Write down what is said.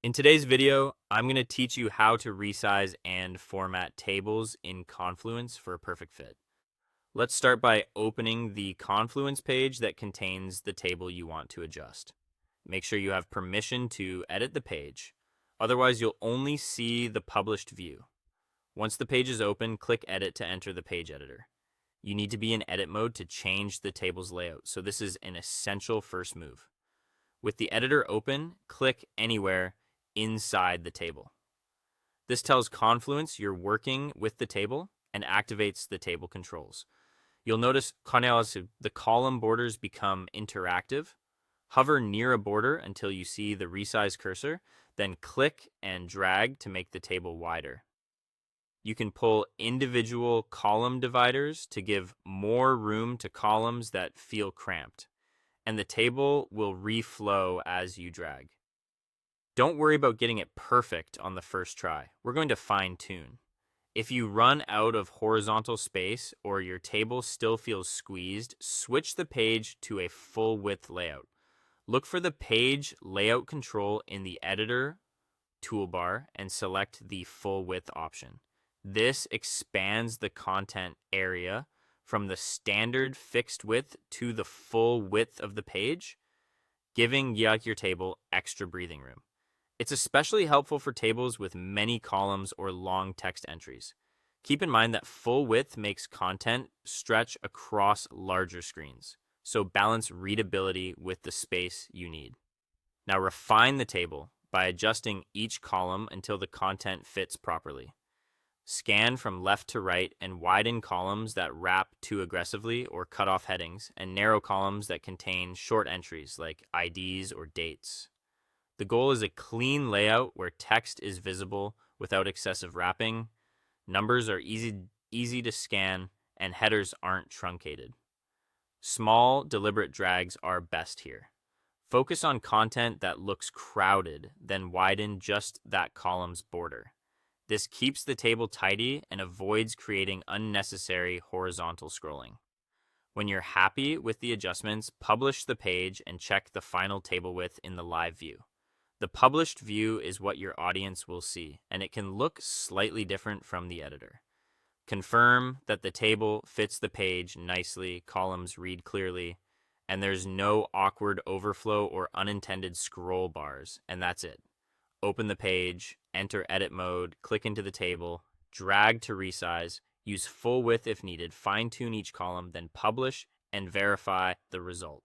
In today's video, I'm going to teach you how to resize and format tables in Confluence for a perfect fit. Let's start by opening the Confluence page that contains the table you want to adjust. Make sure you have permission to edit the page. Otherwise, you'll only see the published view. Once the page is open, click Edit to enter the page editor. You need to be in edit mode to change the table's layout, so this is an essential first move. With the editor open, click anywhere inside the table. This tells Confluence you're working with the table and activates the table controls. You'll notice the column borders become interactive. Hover near a border until you see the resize cursor, then click and drag to make the table wider. You can pull individual column dividers to give more room to columns that feel cramped, and the table will reflow as you drag. Don't worry about getting it perfect on the first try. We're going to fine-tune. If you run out of horizontal space or your table still feels squeezed, switch the page to a full width layout. Look for the page layout control in the editor toolbar and select the full width option. This expands the content area from the standard fixed width to the full width of the page, giving your table extra breathing room. It's especially helpful for tables with many columns or long text entries. Keep in mind that full width makes content stretch across larger screens, so balance readability with the space you need. Now refine the table by adjusting each column until the content fits properly. Scan from left to right and widen columns that wrap too aggressively or cut off headings, and narrow columns that contain short entries like IDs or dates. The goal is a clean layout where text is visible without excessive wrapping, numbers are easy to scan, and headers aren't truncated. Small, deliberate drags are best here. Focus on content that looks crowded, then widen just that column's border. This keeps the table tidy and avoids creating unnecessary horizontal scrolling. When you're happy with the adjustments, publish the page and check the final table width in the live view. The published view is what your audience will see, and it can look slightly different from the editor. Confirm that the table fits the page nicely, columns read clearly, and there's no awkward overflow or unintended scroll bars, and that's it. Open the page, enter edit mode, click into the table, drag to resize, use full width if needed, fine-tune each column, then publish and verify the result.